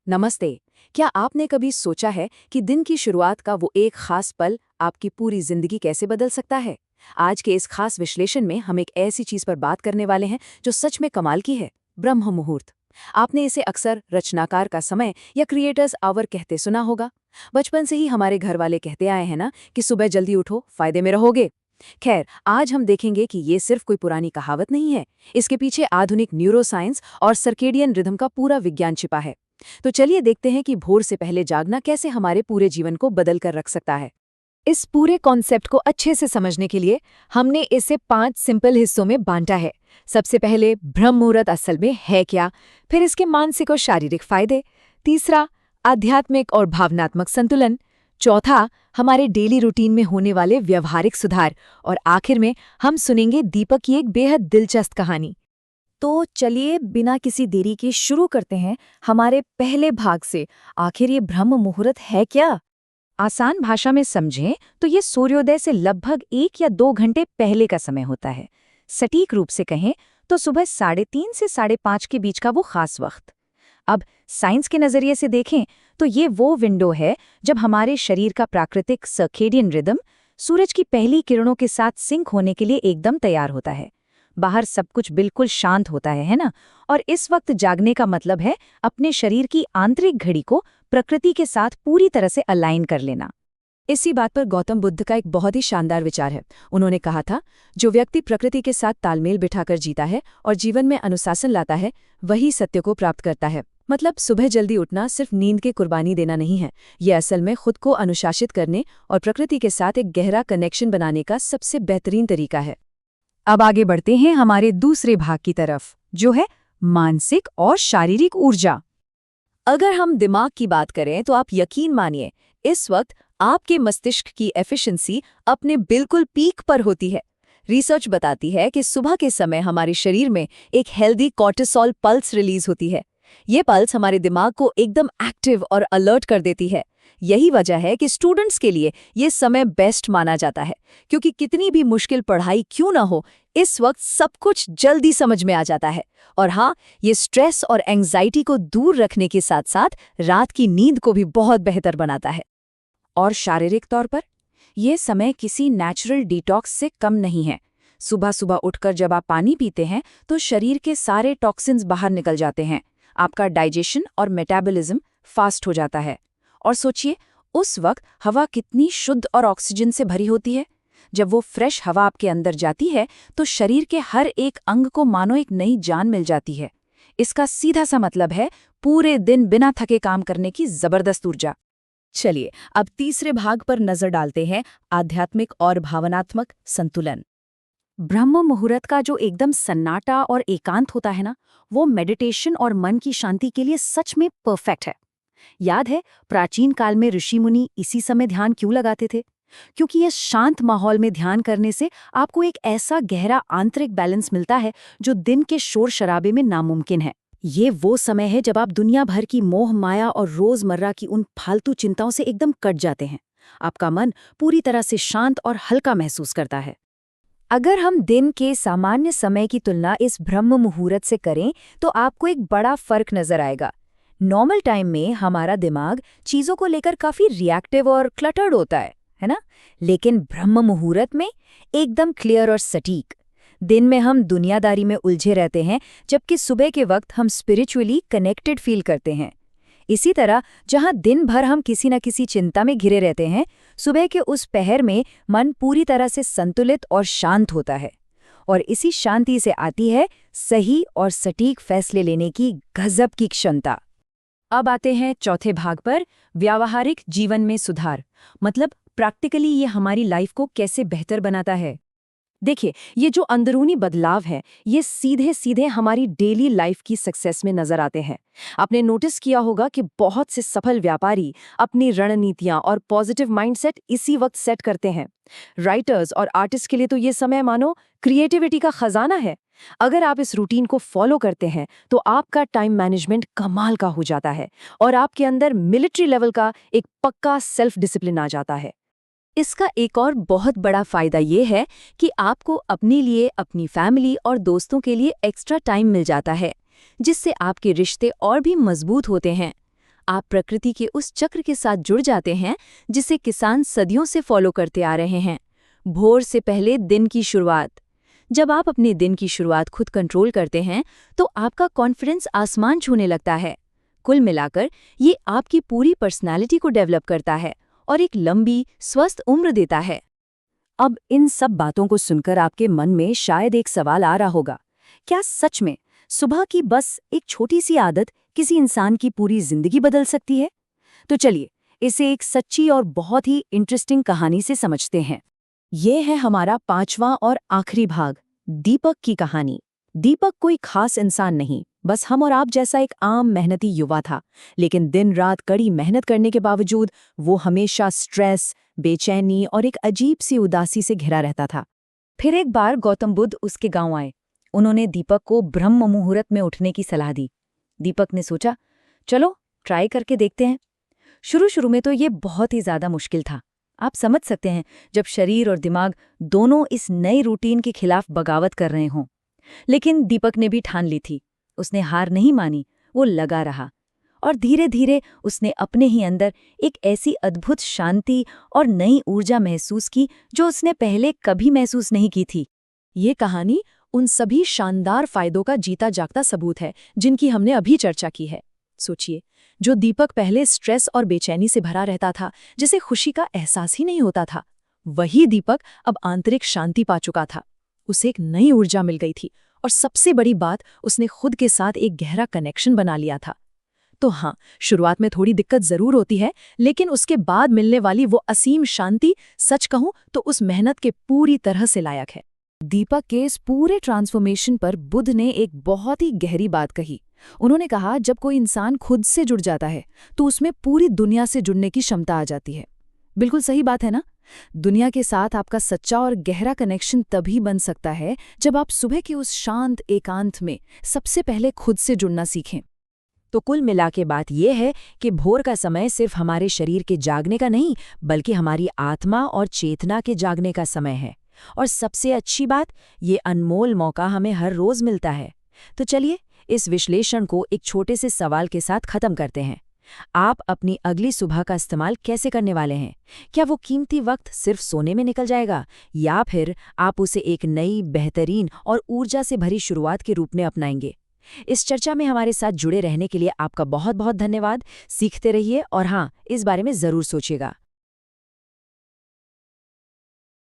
नमस्ते। क्या आपने कभी सोचा है कि दिन की शुरुआत का वो एक खास पल आपकी पूरी जिंदगी कैसे बदल सकता है? आज के इस खास विश्लेषण में हम एक ऐसी चीज पर बात करने वाले हैं जो सच में कमाल की है, ब्रह्म मुहूर्त। आपने इसे अक्सर रचनाकार का समय या क्रिएटर्स आवर कहते सुना होगा। बचपन से ही हमारे घर वाले कहते आए हैं ना कि सुबह जल्दी उठो, फायदे में रहोगे। खैर, आज हम देखेंगे कि ये सिर्फ कोई पुरानी कहावत नहीं है। इसके पीछे आधुनिक न्यूरोसाइंस और सर्केडियन रिदम का पूरा विज्ञान छिपा है। तो चलिए देखते हैं कि भोर से पहले जागना कैसे हमारे पूरे जीवन को बदल कर रख सकता है। इस पूरे कॉन्सेप्ट को अच्छे से समझने के लिए हमने इसे 5 सिंपल हिस्सों में बांटा है। सबसे पहले ब्रह्म मुहूर्त असल में है क्या, फिर इसके मानसिक और शारीरिक फायदे, तीसरा आध्यात्मिक और भावनात्मक संतुलन, चौथा हमारे डेली रूटीन में होने वाले व्यवहारिक सुधार, और आखिर में हम सुनेंगे दीपक की एक बेहद दिलचस्प कहानी। तो चलिए बिना किसी देरी के शुरू करते हैं हमारे पहले भाग से। आखिर ये ब्रह्म मुहूर्त है क्या? आसान भाषा में समझें तो ये सूर्योदय से लगभग 1 या 2 घंटे पहले का समय होता है। सटीक रूप से कहें तो सुबह 3:30 से 5:30 के बीच का वो खास वक्त। अब साइंस के नज़रिए से देखें तो ये वो विंडो है जब हमारे शरीर का प्राकृतिक सर्केडियन रिदम सूरज की पहली किरणों के साथ सिंक होने के लिए एकदम तैयार होता है। बाहर सब कुछ बिल्कुल शांत होता है ना? और इस वक्त जागने का मतलब है अपने शरीर की आंतरिक घड़ी को प्रकृति के साथ पूरी तरह से अलाइन कर लेना। इसी बात पर गौतम बुद्ध का एक बहुत ही शानदार विचार है। उन्होंने कहा था, जो व्यक्ति प्रकृति के साथ तालमेल बिठाकर जीता है और जीवन में अनुशासन लाता है, वही सत्य को प्राप्त करता है। मतलब सुबह जल्दी उठना सिर्फ नींद की कुर्बानी देना नहीं है, ये असल में खुद को अनुशासित करने और प्रकृति के साथ एक गहरा कनेक्शन बनाने का सबसे बेहतरीन तरीका है। अब आगे बढ़ते हैं हमारे दूसरे भाग की तरफ, जो है मानसिक और शारीरिक ऊर्जा। अगर हम दिमाग की बात करें तो आप यकीन मानिए, इस वक्त आपके मस्तिष्क की एफिशिएंसी अपने बिल्कुल पीक पर होती है। रिसर्च बताती है कि सुबह के समय हमारे शरीर में एक हेल्दी कॉर्टिसोल पल्स रिलीज होती है। ये पल्स हमारे दिमाग को एकदम एक्टिव और अलर्ट कर देती है। यही वजह है कि स्टूडेंट्स के लिए ये समय बेस्ट माना जाता है, क्योंकि कितनी भी मुश्किल पढ़ाई क्यों ना हो, इस वक्त सब कुछ जल्दी समझ में आ जाता है। और हाँ, ये स्ट्रेस और एंग्जाइटी को दूर रखने के साथ साथ रात की नींद को भी बहुत बेहतर बनाता है। और शारीरिक तौर पर ये समय किसी नेचुरल डिटॉक्स से कम नहीं है। सुबह सुबह उठकर जब आप पानी पीते हैं तो शरीर के सारे टॉक्सिन्स बाहर निकल जाते हैं। आपका डाइजेशन और मेटाबॉलिज्म फास्ट हो जाता है। और सोचिए, उस वक्त हवा कितनी शुद्ध और ऑक्सीजन से भरी होती है। जब वो फ्रेश हवा आपके अंदर जाती है तो शरीर के हर एक अंग को मानो एक नई जान मिल जाती है। इसका सीधा सा मतलब है पूरे दिन बिना थके काम करने की जबरदस्त ऊर्जा। चलिए अब तीसरे भाग पर नजर डालते हैं, आध्यात्मिक और भावनात्मक संतुलन। ब्रह्म मुहूर्त का जो एकदम सन्नाटा और एकांत होता है ना, वो मेडिटेशन और मन की शांति के लिए सच में परफेक्ट है। याद है प्राचीन काल में ऋषि मुनि इसी समय ध्यान क्यों लगाते थे? क्योंकि इस शांत माहौल में ध्यान करने से आपको एक ऐसा गहरा आंतरिक बैलेंस मिलता है जो दिन के शोर शराबे में नामुमकिन है। ये वो समय है जब आप दुनिया भर की मोह माया और रोजमर्रा की उन फालतू चिंताओं से एकदम कट जाते हैं। आपका मन पूरी तरह से शांत और हल्का महसूस करता है। अगर हम दिन के सामान्य समय की तुलना इस ब्रह्म मुहूर्त से करें तो आपको एक बड़ा फर्क नजर आएगा। नॉर्मल टाइम में हमारा दिमाग चीजों को लेकर काफी रिएक्टिव और क्लटर्ड होता है ना? लेकिन ब्रह्म मुहूर्त में एकदम क्लियर और सटीक। दिन में हम दुनियादारी में उलझे रहते हैं, जबकि सुबह के वक्त हम स्पिरिचुअली कनेक्टेड फील करते हैं। इसी तरह जहां दिन भर हम किसी न किसी चिंता में घिरे रहते हैं, सुबह के उस पहर में मन पूरी तरह से संतुलित और शांत होता है। और इसी शांति से आती है सही और सटीक फैसले लेने की गजब की क्षमता। अब आते हैं चौथे भाग पर, व्यावहारिक जीवन में सुधार। मतलब प्रैक्टिकली ये हमारी लाइफ को कैसे बेहतर बनाता है। देखिए, ये जो अंदरूनी बदलाव है, ये सीधे सीधे हमारी डेली लाइफ की सक्सेस में नजर आते हैं। आपने नोटिस किया होगा कि बहुत से सफल व्यापारी अपनी रणनीतियां और पॉजिटिव माइंडसेट इसी वक्त सेट करते हैं। राइटर्स और आर्टिस्ट के लिए तो ये समय मानो क्रिएटिविटी का खजाना है। अगर आप इस रूटीन को फॉलो करते हैं तो आपका टाइम मैनेजमेंट कमाल का हो जाता है और आपके अंदर मिलिट्री लेवल का एक पक्का सेल्फ डिसिप्लिन आ जाता है। इसका एक और बहुत बड़ा फायदा ये है कि आपको अपने लिए, अपनी फैमिली और दोस्तों के लिए एक्स्ट्रा टाइम मिल जाता है, जिससे आपके रिश्ते और भी मजबूत होते हैं। आप प्रकृति के उस चक्र के साथ जुड़ जाते हैं जिसे किसान सदियों से फॉलो करते आ रहे हैं। भोर से पहले दिन की शुरुआत। जब आप अपने दिन की शुरुआत खुद कंट्रोल करते हैं तो आपका कॉन्फिडेंस आसमान छूने लगता है। कुल मिलाकर ये आपकी पूरी पर्सनालिटी को डेवलप करता है और एक लंबी, स्वस्थ उम्र देता है। अब इन सब बातों को सुनकर आपके मन में शायद एक सवाल आ रहा होगा, क्या सच में सुबह की बस एक छोटी सी आदत किसी इंसान की पूरी जिंदगी बदल सकती है? तो चलिए इसे एक सच्ची और बहुत ही इंटरेस्टिंग कहानी से समझते हैं। ये है हमारा 5वां और आखिरी भाग, दीपक की कहानी। दीपक कोई खास इंसान नहीं, बस हम और आप जैसा एक आम मेहनती युवा था। लेकिन दिन रात कड़ी मेहनत करने के बावजूद वो हमेशा स्ट्रेस, बेचैनी और एक अजीब सी उदासी से घिरा रहता था। फिर एक बार गौतम बुद्ध उसके गांव आए। उन्होंने दीपक को ब्रह्म मुहूर्त में उठने की सलाह दी। दीपक ने सोचा, चलो ट्राई करके देखते हैं। शुरू में तो ये बहुत ही ज्यादा मुश्किल था। आप समझ सकते हैं जब शरीर और दिमाग दोनों इस नई रूटीन के खिलाफ बगावत कर रहे हों। लेकिन दीपक ने भी ठान ली थी। उसने हार नहीं मानी, वो लगा रहा और धीरे धीरे उसने अपने ही अंदर एक ऐसी अद्भुत शांति और नई ऊर्जा महसूस की जो उसने पहले कभी महसूस नहीं की थी। ये कहानी उन सभी शानदार फायदों का जीता जागता सबूत है जिनकी हमने अभी चर्चा की है। सोचिए, जो दीपक पहले स्ट्रेस और बेचैनी से भरा रहता था, जिसे खुशी का एहसास ही नहीं होता था, वही दीपक अब आंतरिक शांति पा चुका था। उसे एक नई ऊर्जा मिल गई थी और सबसे बड़ी बात, उसने खुद के साथ एक गहरा कनेक्शन बना लिया था। तो हाँ, शुरुआत में थोड़ी दिक्कत जरूर होती है, लेकिन उसके बाद मिलने वाली वो असीम शांति, सच कहूं तो उस मेहनत के पूरी तरह से लायक है। दीपक के इस पूरे ट्रांसफॉर्मेशन पर बुद्ध ने एक बहुत ही गहरी बात कही। उन्होंने कहा, जब कोई इंसान खुद से जुड़ जाता है तो उसमें पूरी दुनिया से जुड़ने की क्षमता आ जाती है। बिल्कुल सही बात है ना? दुनिया के साथ आपका सच्चा और गहरा कनेक्शन तभी बन सकता है जब आप सुबह के उस शांत एकांत में सबसे पहले खुद से जुड़ना सीखें। तो कुल मिला के बात यह है कि भोर का समय सिर्फ हमारे शरीर के जागने का नहीं, बल्कि हमारी आत्मा और चेतना के जागने का समय है। और सबसे अच्छी बात, ये अनमोल मौका हमें हर रोज मिलता है। तो चलिए इस विश्लेषण को एक छोटे से सवाल के साथ खत्म करते हैं। आप अपनी अगली सुबह का इस्तेमाल कैसे करने वाले हैं? क्या वो कीमती वक्त सिर्फ सोने में निकल जाएगा, या फिर आप उसे एक नई, बेहतरीन और ऊर्जा से भरी शुरुआत के रूप में अपनाएंगे? इस चर्चा में हमारे साथ जुड़े रहने के लिए आपका बहुत बहुत धन्यवाद। सीखते रहिए और हाँ, इस बारे में जरूर सोचिएगा।